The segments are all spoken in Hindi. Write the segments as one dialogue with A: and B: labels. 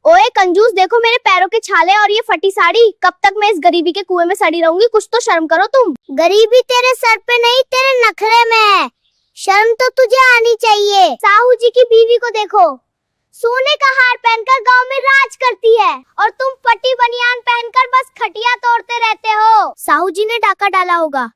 A: ओए कंजूस, देखो मेरे पैरों के छाले और ये फटी साड़ी। कब तक मैं इस गरीबी के कुएं में सड़ी रहूंगी? कुछ तो शर्म करो तुम।
B: गरीबी तेरे सर पे नहीं, तेरे नखरे में है। शर्म तो तुझे आनी चाहिए।
A: साहू जी की बीवी को देखो, सोने का हार पहनकर गांव में राज करती है और तुम फटी बनियान पहनकर बस खटिया तोड़ते रहते हो।
B: साहू जी ने डाका डाला होगा,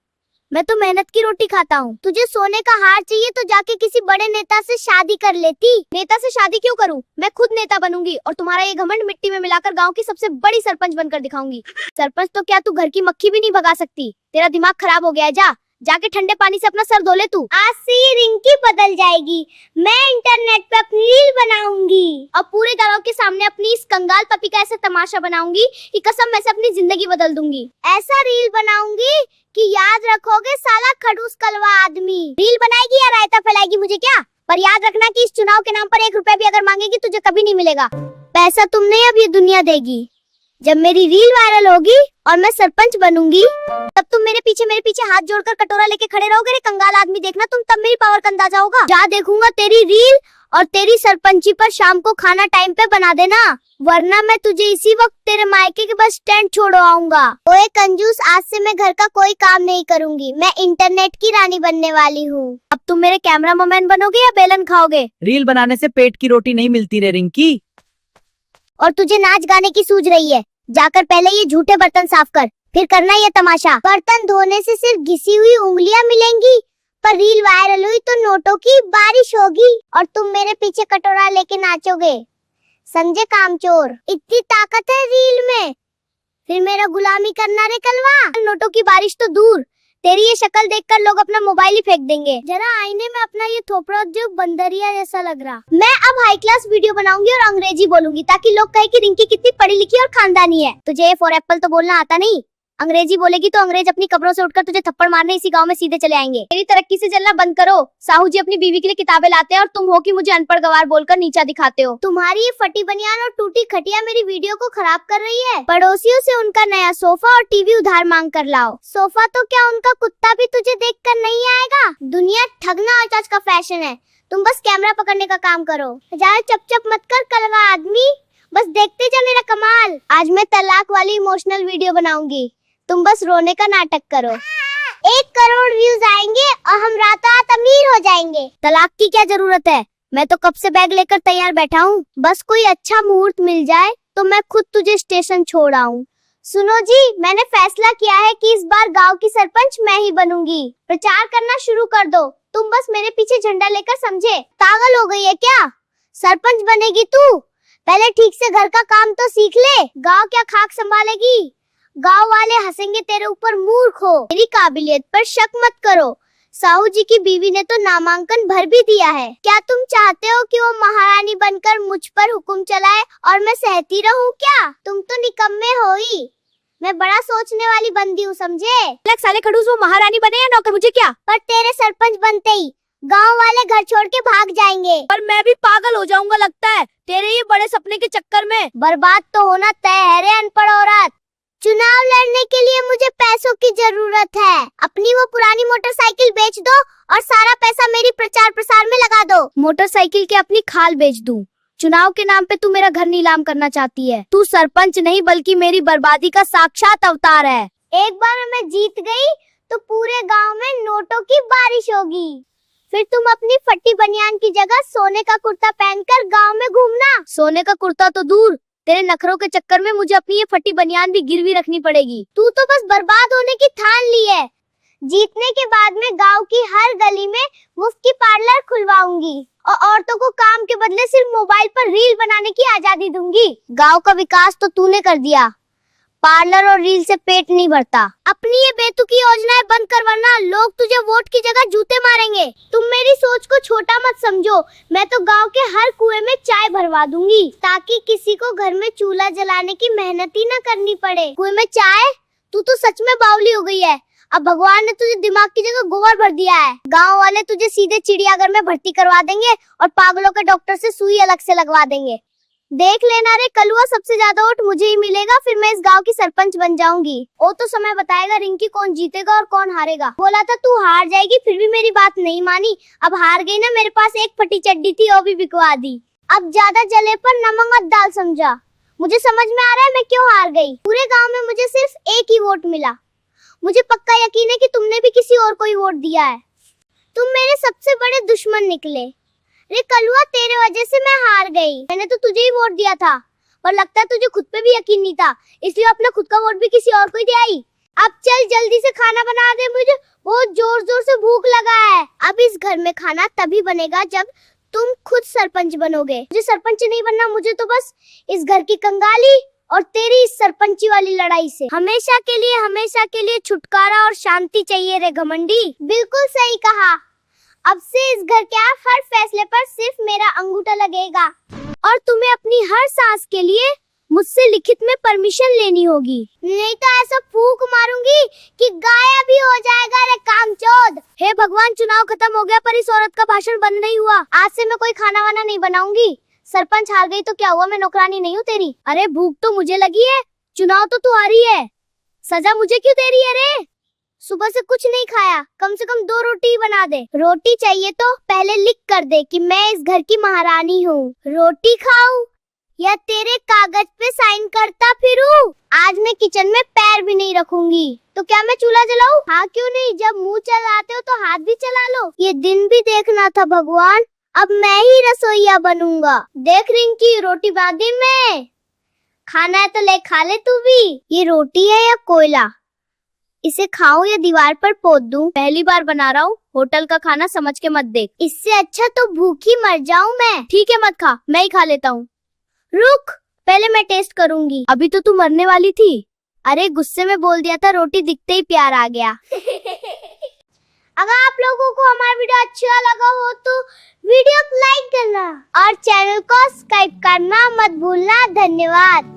B: मैं तो मेहनत की रोटी खाता हूँ। तुझे सोने का हार चाहिए तो जाके किसी बड़े नेता से शादी कर लेती।
A: नेता से शादी क्यों करूँ? मैं खुद नेता बनूंगी और तुम्हारा ये घमंड मिट्टी में मिलाकर गांव की सबसे बड़ी सरपंच बनकर दिखाऊंगी। सरपंच तो क्या, तू घर की मक्खी भी नहीं भगा सकती। तेरा दिमाग खराब हो गया है। जाके ठंडे पानी से अपना सर धो ले तू।
B: आज से ये रिंकी बदल जाएगी। मैं इंटरनेट पे अपनी रील बनाऊंगी
A: और पूरे गांव के सामने अपनी इस कंगाल पपी का ऐसा तमाशा बनाऊंगी कि कसम मैं से अपनी जिंदगी बदल दूंगी।
B: ऐसा रील बनाऊंगी कि याद रखोगे साला खड़ूस कलवा आदमी।
A: रील बनाएगी या रायता फैलाएगी मुझे क्या, पर याद रखना कि इस चुनाव के नाम पर 1 रुपया भी अगर मांगेगी तुझे कभी नहीं मिलेगा।
B: पैसा तुम नहीं, अब ये दुनिया देगी। जब मेरी रील वायरल होगी और मैं सरपंच बनूंगी,
A: तब तुम मेरे पीछे हाथ जोड़कर कटोरा लेके खड़े रहोगे। रे कंगाल आदमी, देखना तुम, तब मेरी पावर का अंदाजा होगा।
B: जा देखूंगा तेरी रील और तेरी सरपंची पर शाम को खाना टाइम पे बना देना, वरना मैं तुझे इसी वक्त तेरे मायके के बस स्टैंड छोड़ो आऊंगा। ओए कंजूस, आज से मैं घर का कोई काम नहीं करूंगी। मैं इंटरनेट की रानी बनने वाली हूँ।
A: अब तुम मेरे कैमरा मैन बनोगे या बेलन खाओगे?
C: रील बनाने से पेट की रोटी नहीं मिलती रे रिंकी।
B: और तुझे नाच गाने की सूझ रही है, जाकर पहले ये झूठे बर्तन साफ कर, फिर करना ये तमाशा। बर्तन धोने से सिर्फ घिसी हुई उंगलियां मिलेंगी, पर रील वायरल हुई तो नोटों की बारिश होगी और तुम मेरे पीछे कटोरा लेके नाचोगे। समझे कामचोर? इतनी ताकत है रील में, फिर मेरा गुलामी करना रे कलवा।
A: नोटों की बारिश तो दूर, तेरी ये शक्ल देखकर लोग अपना मोबाइल ही फेंक देंगे।
B: जरा आईने में अपना ये थोपड़ा जो बंदरिया जैसा लग रहा।
A: मैं अब हाई क्लास वीडियो बनाऊंगी और अंग्रेजी बोलूंगी ताकि लोग कहे कि रिंकी कितनी पढ़ी लिखी और खानदानी है। तुझे फॉर एप्पल तो बोलना आता नहीं। अंग्रेजी बोलेगी तो अंग्रेज अपनी कब्रों से उठकर तुझे थप्पड़ मारने इसी गांव में सीधे चले आएंगे। मेरी तरक्की से जलना बंद करो। साहू जी अपनी बीवी के लिए किताबें लाते हैं और तुम हो कि मुझे अनपढ़ गवार बोलकर नीचा दिखाते हो।
B: तुम्हारी ये फटी बनियान और टूटी खटिया मेरी वीडियो को खराब कर रही है। पड़ोसियों से उनका नया सोफा और टीवी उधार मांग कर लाओ। सोफा तो क्या, उनका कुत्ता भी तुझे देख कर नहीं आएगा। दुनिया ठगना और आज का फैशन है, तुम बस कैमरा पकड़ने का काम करो। ज्यादा चप मत कर कलवा आदमी, बस देखते जा मेरा कमाल। आज मैं तलाक वाली इमोशनल वीडियो बनाऊंगी, तुम बस रोने का नाटक करो। 1 करोड़ व्यूज आएंगे और हम रातों रात अमीर हो जाएंगे।
A: तलाक की क्या जरूरत है? मैं तो कब से बैग लेकर तैयार बैठा हूँ।
B: बस कोई अच्छा मुहूर्त मिल जाए तो मैं खुद तुझे स्टेशन छोड़ आऊं।
A: सुनो जी, मैंने फैसला किया है कि इस बार गांव की सरपंच मैं ही बनूंगी। प्रचार करना शुरू कर दो, तुम बस मेरे पीछे झंडा लेकर। समझे?
B: पागल हो गई है क्या? सरपंच बनेगी तू? पहले ठीक से घर का काम तो सीख ले। गांव क्या खाक संभालेगी? गांव वाले हंसेंगे तेरे ऊपर, मूर्ख हो।
A: मेरी काबिलियत पर शक मत करो, साहू जी की बीवी ने तो नामांकन भर भी दिया है।
B: क्या तुम चाहते हो कि वो महारानी बनकर मुझ पर हुक्म चलाए और मैं सहती रहूं क्या? तुम तो निकम्मे हो ही। मैं बड़ा सोचने वाली बंदी हूँ, समझे?
A: साले खड़ूस, वो महारानी बने या नौकर, मुझे क्या?
B: पर तेरे सरपंच बनते ही गांव वाले घर छोड़ के भाग जाएंगे।
A: पर मैं भी पागल हो जाऊंगा लगता है तेरे ये बड़े सपने के चक्कर में।
B: बर्बाद तो होना तय है रे अनपढ़ औरत। चुनाव लड़ने के लिए मुझे पैसों की जरूरत है। अपनी वो पुरानी मोटरसाइकिल बेच दो और सारा पैसा मेरी प्रचार प्रसार में लगा दो।
A: मोटरसाइकिल के अपनी खाल बेच दूं? चुनाव के नाम पे तू मेरा घर नीलाम करना चाहती है। तू सरपंच नहीं बल्कि मेरी बर्बादी का साक्षात अवतार है।
B: एक बार मैं जीत गई तो पूरे गांव में नोटों की बारिश होगी। फिर तुम अपनी फटी बनियान की जगह सोने का कुर्ता पहनकर गांव में घूमना।
A: सोने का कुर्ता तो दूर, तेरे नखरों के चक्कर में मुझे अपनी ये फटी बनियान भी गिरवी रखनी पड़ेगी।
B: तू तो बस बर्बाद होने की ठान ली है। जीतने के बाद में गांव की हर गली में मुफ्त की पार्लर खुलवाऊंगी और औरतों को काम के बदले सिर्फ मोबाइल पर रील बनाने की आजादी दूंगी।
A: गांव का विकास तो तूने कर दिया, पार्लर और रील से पेट नहीं भरता।
B: अपनी ये बेतुकी योजनाएं बंद कर, वरना लोग तुझे वोट की जगह जूते मारेंगे। तुम मेरी सोच को छोटा मत समझो। मैं तो गांव के हर कुएं में चाय भरवा दूंगी ताकि किसी को घर में चूल्हा जलाने की मेहनत ही न करनी पड़े।
A: कुएं में चाय? तू तो सच में बावली हो गई है। अब भगवान ने तुझे दिमाग की जगह गोबर भर दिया है। गाँव वाले तुझे सीधे चिड़ियाघर में भर्ती करवा देंगे और पागलों के डॉक्टर से सुई अलग से लगवा देंगे। देख लेना रे कलुआ, सबसे ज्यादा वोट मुझे ही मिलेगा, फिर मैं इस गांव की सरपंच बन जाऊंगी। वो तो समय बताएगा रिंकी कौन जीतेगा और कौन हारेगा। बोला था तू हार जाएगी, फिर भी मेरी बात नहीं मानी। अब हार गई ना, मेरे पास एक फटी चड्डी थी वो भी बिकवा दी।
B: अब ज्यादा जले पर नमक मत डाल समझा। मुझे समझ में आ रहा है मैं क्यों हार गई। पूरे गांव में मुझे सिर्फ एक ही वोट मिला। मुझे पक्का यकीन है कि तुमने भी किसी और को ही वोट दिया है। तुम मेरे सबसे बड़े दुश्मन निकले। रे कलुआ, तेरे वजह से मैं हार गई। मैंने तो तुझे ही वोट दिया था, पर लगता है तुझे खुद पे भी यकीन नहीं था, इसलिए अपना खुद का वोट भी किसी और को ही दे आई। अब चल जल्दी से खाना बना दे, मुझे बहुत जोर जोर से भूख लगा है। अब इस घर में खाना तभी बनेगा जब तुम खुद सरपंच बनोगे। मुझे सरपंच नहीं बनना, मुझे तो बस इस घर की कंगाली और तेरी इस सरपंची वाली लड़ाई से हमेशा के लिए छुटकारा और शांति चाहिए रे घमंडी। बिल्कुल सही कहा। अब से इस घर के हर फैसले पर सिर्फ मेरा अंगूठा लगेगा और तुम्हें अपनी हर सांस के लिए मुझसे लिखित में परमिशन लेनी होगी, नहीं तो ऐसा फूंक मारूंगी कि गायब ही हो जाएगा रे कामचोद। हे भगवान, चुनाव खत्म हो गया पर इस औरत का भाषण बंद नहीं हुआ। आज से मैं कोई खाना वाना नहीं बनाऊंगी। सरपंच हार गई तो क्या हुआ, मैं नौकरानी नहीं हूँ तेरी। अरे भूख तो मुझे लगी है, चुनाव तो तू हारी है, सजा मुझे क्यों दे रही है रे? सुबह से कुछ नहीं खाया, कम से कम 2 रोटी ही बना दे। रोटी चाहिए तो पहले लिख कर दे कि मैं इस घर की महारानी हूँ। रोटी खाऊं या तेरे कागज पे साइन करता फिरूं? आज मैं किचन में पैर भी नहीं रखूंगी। तो क्या मैं चूल्हा जलाऊं? हाँ क्यों नहीं, जब मुंह चलाते हो तो हाथ भी चला लो। ये दिन भी देखना था भगवान, अब मैं ही रसोईया बनूंगा। देख रिंकी, रोटी बांधी मैं, खाना है तो ले खा ले तू भी। ये रोटी है या कोयला, इसे खाऊं या दीवार पर पोत दूं?
C: पहली बार बना रहा हूँ, होटल का खाना समझ के मत देख।
B: इससे अच्छा तो भूखी मर जाऊं मैं।
C: ठीक है मत खा, मैं ही खा लेता हूँ।
B: रुक, पहले मैं टेस्ट करूंगी।
C: अभी तो तू मरने वाली थी।
B: अरे गुस्से में बोल दिया था, रोटी दिखते ही प्यार आ गया। अगर आप लोगों को हमारा वीडियो अच्छा लगा हो तो वीडियो को लाइक करना और चैनल को सब्सक्राइब करना मत भूलना। धन्यवाद।